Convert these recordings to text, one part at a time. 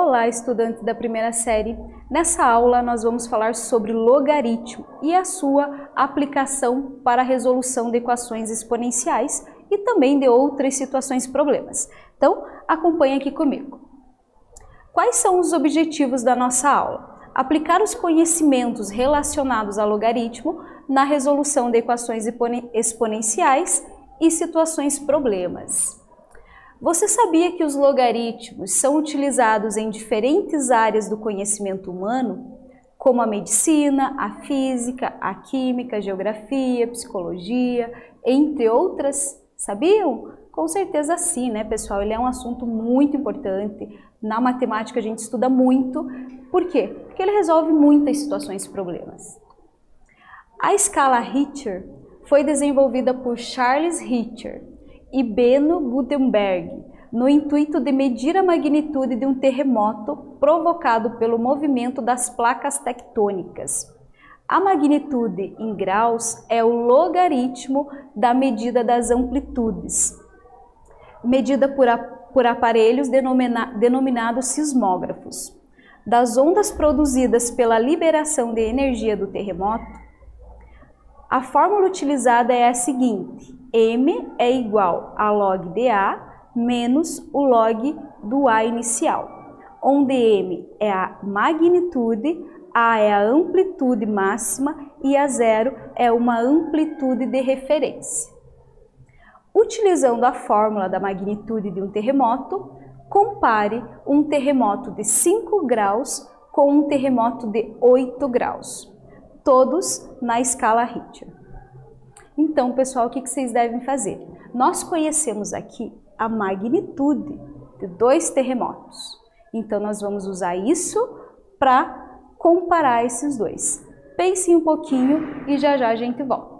Olá, estudantes da primeira série! Nessa aula nós vamos falar sobre logaritmo e a sua aplicação para a resolução de equações exponenciais e também de outras situações problemas. Então, acompanhe aqui comigo. Quais são os objetivos da nossa aula? Aplicar os conhecimentos relacionados ao logaritmo na resolução de equações exponenciais e situações problemas. Você sabia que os logaritmos são utilizados em diferentes áreas do conhecimento humano, como a medicina, a física, a química, a geografia, psicologia, entre outras? Sabiam? Com certeza sim, né, pessoal? Ele é um assunto muito importante. Na matemática a gente estuda muito. Por quê? Porque ele resolve muitas situações e problemas. A escala Richter foi desenvolvida por Charles Richter e Benno Gutenberg, no intuito de medir a magnitude de um terremoto provocado pelo movimento das placas tectônicas. A magnitude em graus é o logaritmo da medida das amplitudes, medida por aparelhos denominados sismógrafos. Das ondas produzidas pela liberação de energia do terremoto, a fórmula utilizada é a seguinte: m é igual a log de A menos o log do A inicial, onde m é a magnitude, A é a amplitude máxima e a 0 é uma amplitude de referência. Utilizando a fórmula da magnitude de um terremoto, compare um terremoto de 5 graus com um terremoto de 8 graus. Todos na escala Richter. Então, pessoal, o que vocês devem fazer? Nós conhecemos aqui a magnitude de 2 terremotos. Então, nós vamos usar isso para comparar esses dois. Pensem um pouquinho e já já a gente volta.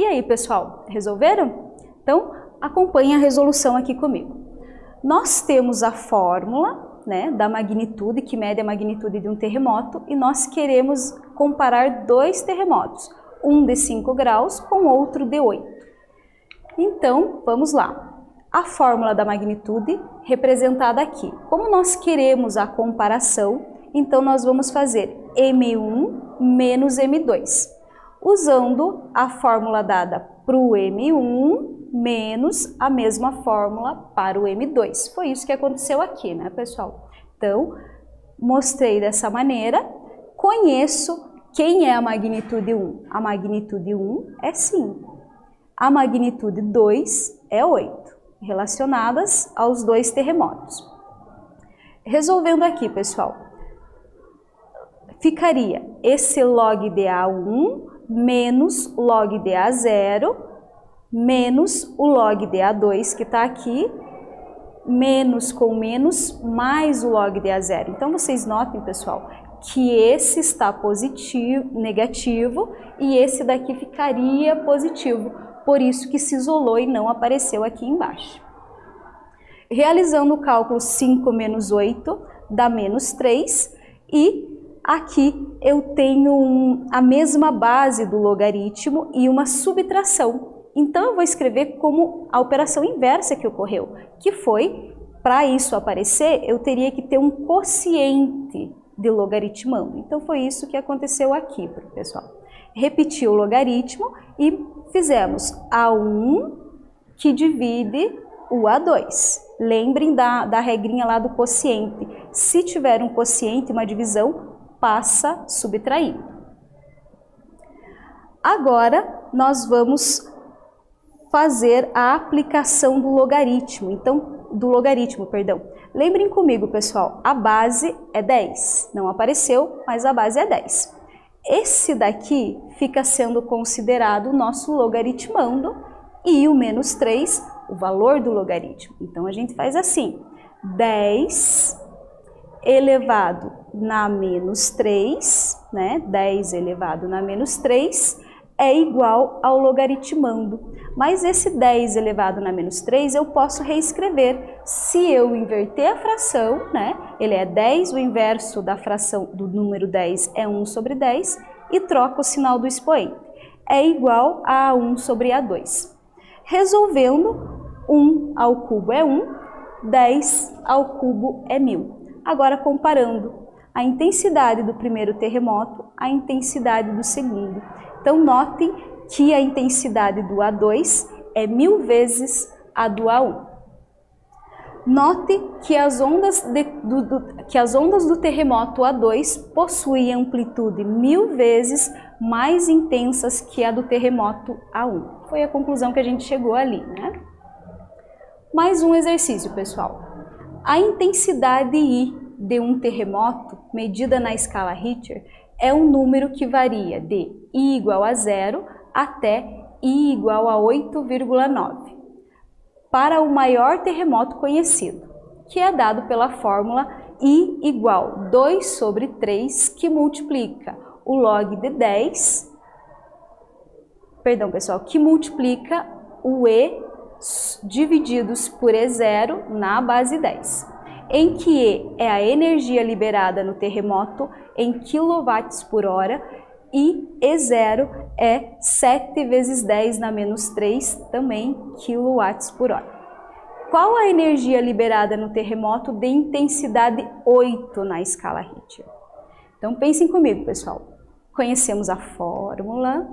aí, pessoal, resolveram? Então, acompanhe a resolução aqui comigo. Nós temos a fórmula, né, da magnitude, que mede a magnitude de um terremoto, e nós queremos comparar dois terremotos, um de 5 graus com outro de 8. Então, vamos lá. A fórmula da magnitude representada aqui. Como nós queremos a comparação, então nós vamos fazer M1 menos M2, usando a fórmula dada para o M1 menos a mesma fórmula para o M2. Foi isso que aconteceu aqui, né, pessoal? Então, mostrei dessa maneira. Conheço quem é a magnitude 1. A magnitude 1 é 5. A magnitude 2 é 8, relacionadas aos dois terremotos. Resolvendo aqui, pessoal, ficaria esse log de A1 menos log de A0 menos o log de A2 que está aqui, menos com menos, mais o log de A0. Então, vocês notem, pessoal, que esse está positivo, negativo, e esse daqui ficaria positivo, por isso que se isolou e não apareceu aqui embaixo. Realizando o cálculo 5 menos 8 dá menos 3, e aqui eu tenho a mesma base do logaritmo e uma subtração. Então, eu vou escrever como a operação inversa que ocorreu, que foi, para isso aparecer, eu teria que ter um quociente de logaritmando. Então, foi isso que aconteceu aqui, pessoal. Repetiu o logaritmo e fizemos A1 que divide o A2. Lembrem da regrinha lá do quociente. Se tiver um quociente, uma divisão, passa subtraindo. Agora, nós vamos fazer a aplicação do logaritmo. Então, perdão. Lembrem comigo, pessoal, a base é 10. Não apareceu, mas a base é 10. Esse daqui fica sendo considerado o nosso logaritmando e o menos 3, o valor do logaritmo. Então, a gente faz assim, 10 elevado na menos 3, né? 10 elevado na menos 3 é igual ao logaritmando. Mas esse 10 elevado na menos 3 eu posso reescrever. Se eu inverter a fração, né? Ele é 10, o inverso da fração do número 10 é 1 sobre 10, e troca o sinal do expoente. É igual a 1 sobre A2. Resolvendo, 1 ao cubo é 1, 10 ao cubo é 1000. Agora, comparando a intensidade do primeiro terremoto à intensidade do segundo. Então, notem que a intensidade do A2 é 1000 vezes a do A1. Note que as ondas do terremoto A2 possuem amplitude 1000 vezes mais intensas que a do terremoto A1. Foi a conclusão que a gente chegou ali, né? Mais um exercício, pessoal. A intensidade I de um terremoto, medida na escala Richter, é um número que varia de I igual a 0 até I igual a 8,9. Para o maior terremoto conhecido, que é dado pela fórmula I igual 2 sobre 3, que multiplica o log de 10, que multiplica o E divididos por E0 na base 10, em que E é a energia liberada no terremoto em kWh e E0 é 7 vezes 10 na menos 3, também kWh. Qual a energia liberada no terremoto de intensidade 8 na escala Richter? Então pensem comigo, pessoal. Conhecemos a fórmula,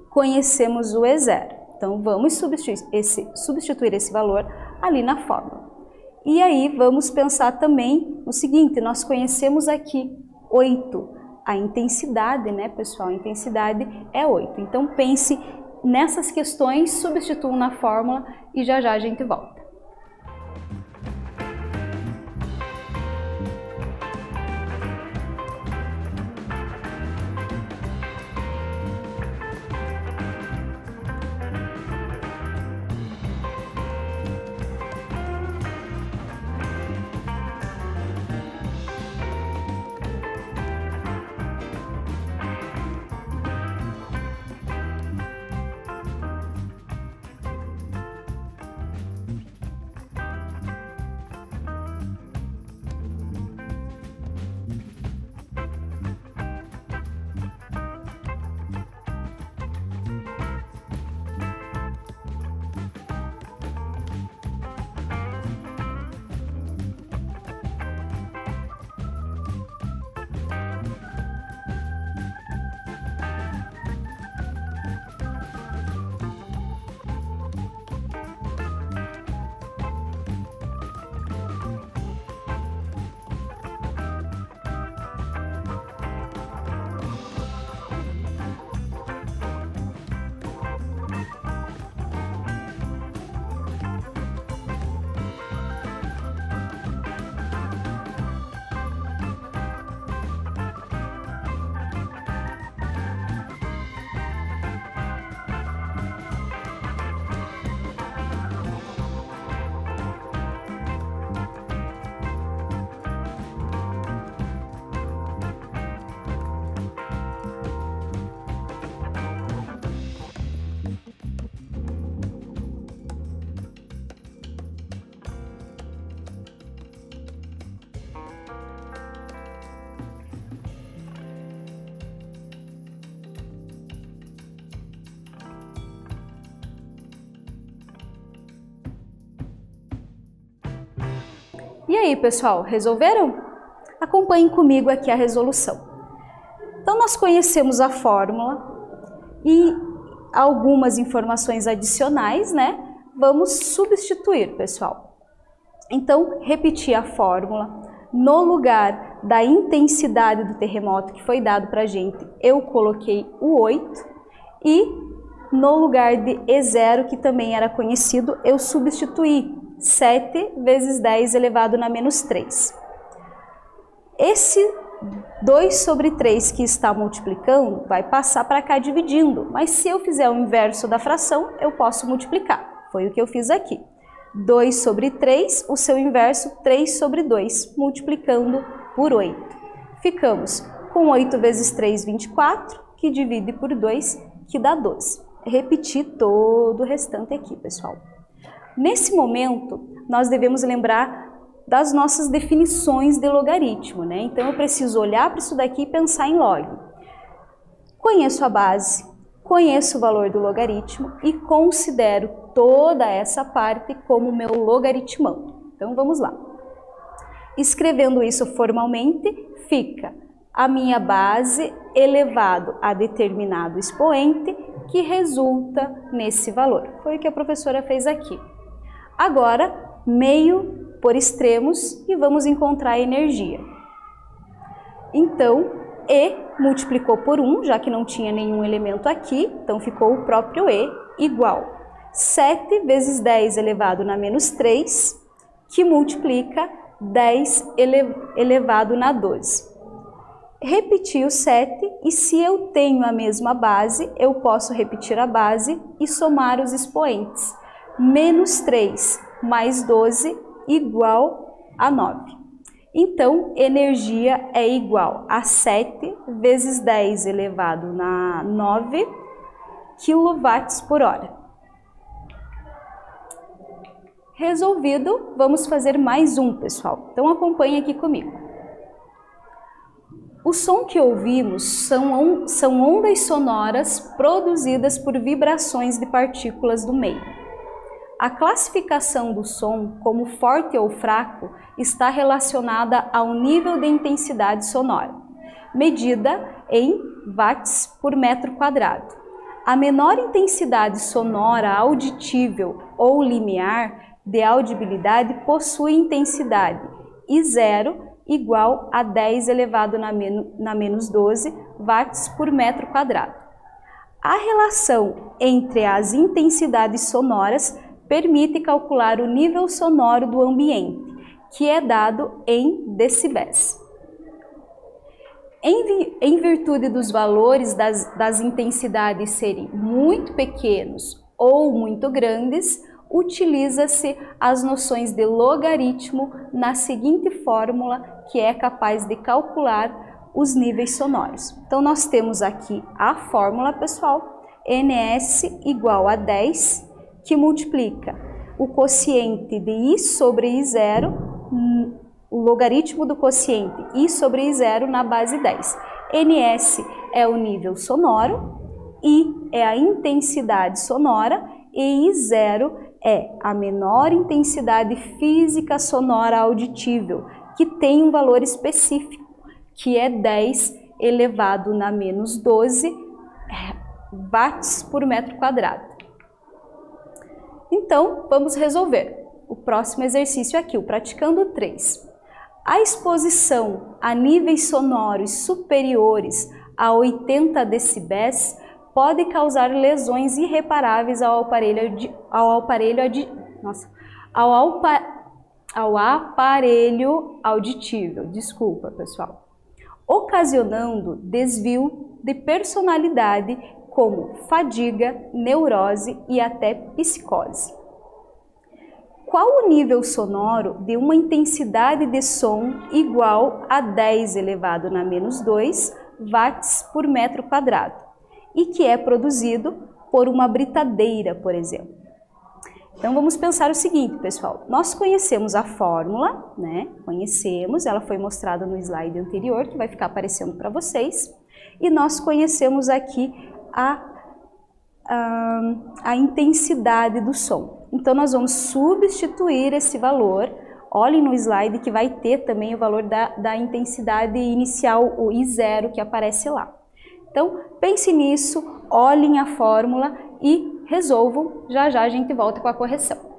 conhecemos o E0. Então vamos substituir esse valor ali na fórmula. E aí vamos pensar também no seguinte, nós conhecemos aqui 8. A intensidade, né, pessoal? A intensidade é 8. Então pense nessas questões, substituam na fórmula e já já a gente volta. E aí, pessoal, resolveram? Acompanhem comigo aqui a resolução. Então, nós conhecemos a fórmula e algumas informações adicionais, né? Vamos substituir, pessoal. Então, repetir a fórmula. No lugar da intensidade do terremoto que foi dado para a gente, eu coloquei o 8 e no lugar de E0, que também era conhecido, eu substituí 7 vezes 10 elevado na menos 3. Esse 2 sobre 3 que está multiplicando vai passar para cá dividindo, mas se eu fizer o inverso da fração, eu posso multiplicar. Foi o que eu fiz aqui. 2 sobre 3, o seu inverso, 3 sobre 2, multiplicando por 8. Ficamos com 8 vezes 3, 24, que divide por 2, que dá 12. Repetir todo o restante aqui, pessoal. Nesse momento, nós devemos lembrar das nossas definições de logaritmo, né? Então, eu preciso olhar para isso daqui e pensar em log. Conheço a base, conheço o valor do logaritmo e considero toda essa parte como meu logaritmando. Então, vamos lá. Escrevendo isso formalmente, fica a minha base elevado a determinado expoente que resulta nesse valor. Foi o que a professora fez aqui. Agora, meio por extremos e vamos encontrar a energia. Então, E multiplicou por 1, já que não tinha nenhum elemento aqui, então ficou o próprio E igual 7 vezes 10 elevado na menos 3, que multiplica 10 elevado na 12. Repetir o 7 e se eu tenho a mesma base, eu posso repetir a base e somar os expoentes. Menos 3 mais 12 igual a 9. Então, energia é igual a 7 vezes 10 elevado na 9 kW por hora. Resolvido, vamos fazer mais um, pessoal. Então, acompanhe aqui comigo. O som que ouvimos são ondas sonoras produzidas por vibrações de partículas do meio. A classificação do som como forte ou fraco está relacionada ao nível de intensidade sonora, medida em watts por metro quadrado. A menor intensidade sonora auditível ou limiar de audibilidade possui intensidade I0 igual a 10 elevado na menos 12 watts por metro quadrado. A relação entre as intensidades sonoras permite calcular o nível sonoro do ambiente, que é dado em decibéis. Em virtude dos valores das intensidades serem muito pequenos ou muito grandes, utiliza-se as noções de logaritmo na seguinte fórmula, que é capaz de calcular os níveis sonoros. Então, nós temos aqui a fórmula, pessoal, NS igual a 10, que multiplica o quociente de I sobre I0, o logaritmo do quociente I sobre I0 na base 10. NS é o nível sonoro, I é a intensidade sonora e I0 é a menor intensidade física sonora auditível, que tem um valor específico, que é 10 elevado na menos 12 watts por metro quadrado. Então, vamos resolver. O próximo exercício aqui, o praticando 3. A exposição a níveis sonoros superiores a 80 decibéis pode causar lesões irreparáveis ao aparelho auditivo, desculpa, pessoal, ocasionando desvio de personalidade como fadiga, neurose e até psicose. Qual o nível sonoro de uma intensidade de som igual a 10 elevado na menos 2 watts por metro quadrado e que é produzido por uma britadeira, por exemplo? Então, vamos pensar o seguinte, pessoal. Nós conhecemos a fórmula, né? Conhecemos, ela foi mostrada no slide anterior, que vai ficar aparecendo para vocês. E nós conhecemos aqui a intensidade do som. Então, nós vamos substituir esse valor. olhem no slide que vai ter também o valor da intensidade inicial, o I0, que aparece lá. Então, pense nisso, olhem a fórmula e resolvam. Já já a gente volta com a correção.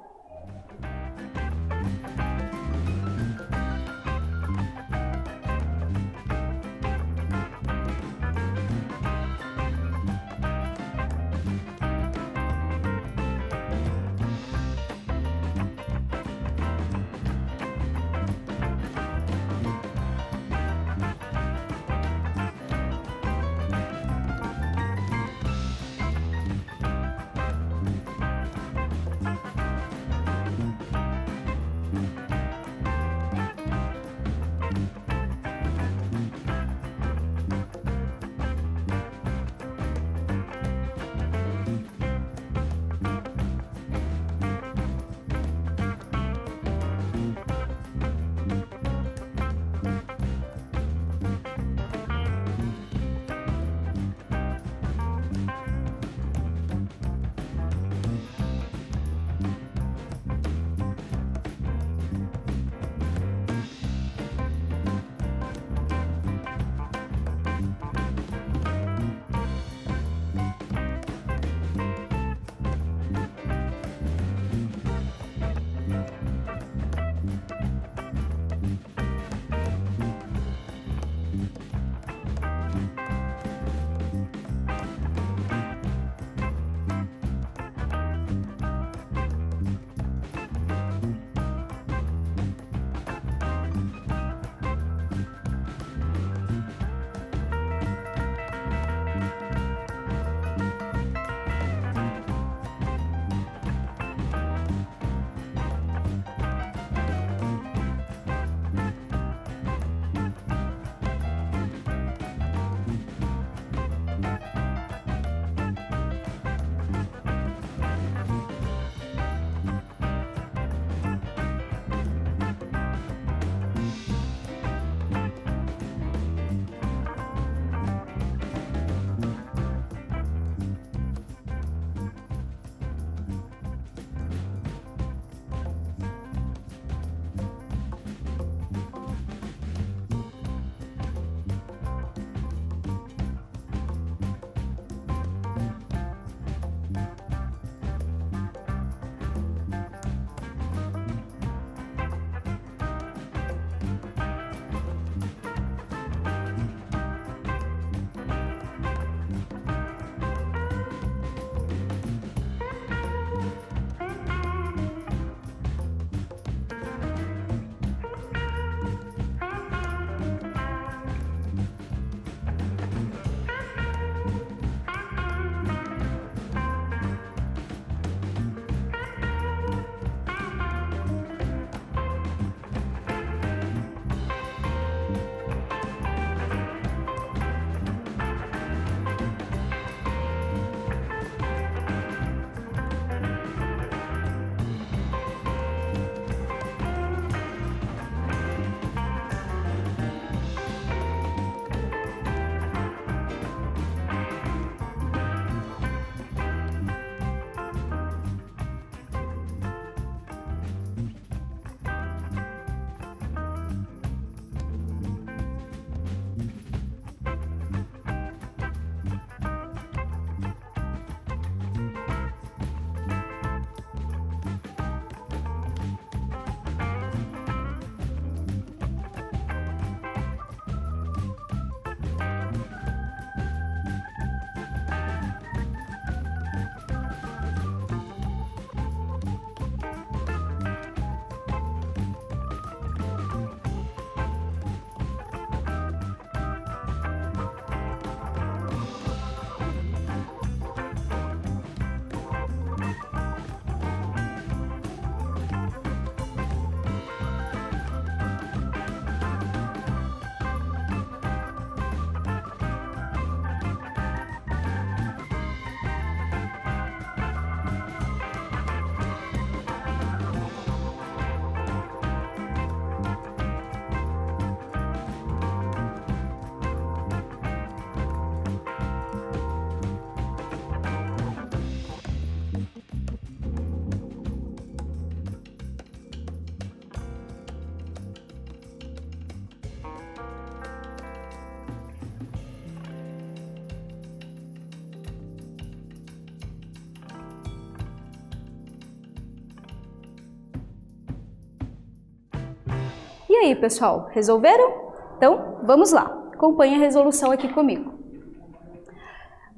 E aí, pessoal, resolveram? Então, vamos lá, acompanhe a resolução aqui comigo.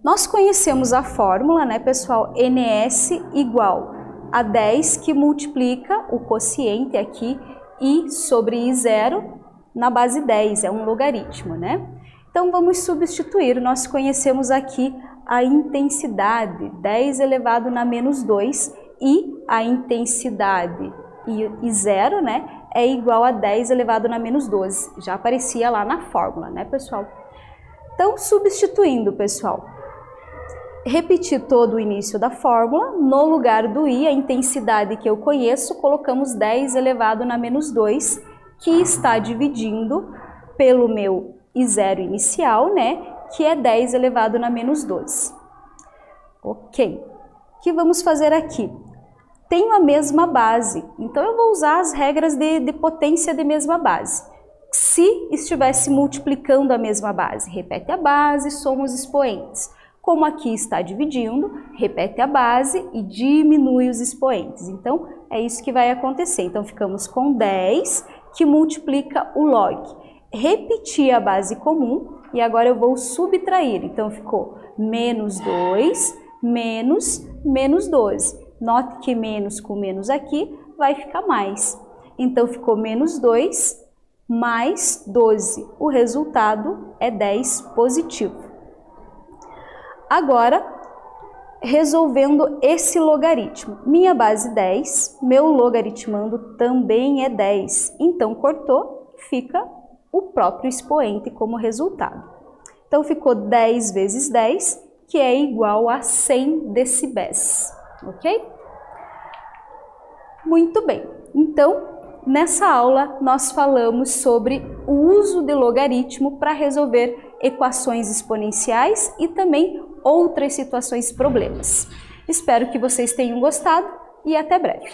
Nós conhecemos a fórmula, né, pessoal? NS igual a 10 que multiplica o quociente aqui I sobre I0 na base 10, é um logaritmo, né? Então, vamos substituir, nós conhecemos aqui a intensidade, 10 elevado na menos 2, e a intensidade I0, né, é igual a 10 elevado na menos 12, já aparecia lá na fórmula, né, pessoal? Então, substituindo, pessoal, repetir todo o início da fórmula, no lugar do I, a intensidade que eu conheço, colocamos 10 elevado na menos 2, que está dividindo pelo meu I0 inicial, né, que é 10 elevado na menos 12. Ok. O que vamos fazer aqui? Tenho a mesma base, então eu vou usar as regras de potência de mesma base. Se estivesse multiplicando a mesma base, repete a base, soma os expoentes. Como aqui está dividindo, repete a base e diminui os expoentes. Então, é isso que vai acontecer. Então, ficamos com 10, que multiplica o log. Repeti a base comum e agora eu vou subtrair. Então, ficou menos 2, menos 12. Note que menos com menos aqui vai ficar mais. Então, ficou menos 2 mais 12. O resultado é 10 positivo. Agora, resolvendo esse logaritmo. Minha base 10, meu logaritmando também é 10. Então, cortou, fica o próprio expoente como resultado. Então, ficou 10 vezes 10, que é igual a 100 decibéis. Ok? Muito bem. Então, nessa aula, nós falamos sobre o uso de logaritmo para resolver equações exponenciais e também outras situações problemas. Espero que vocês tenham gostado e até breve.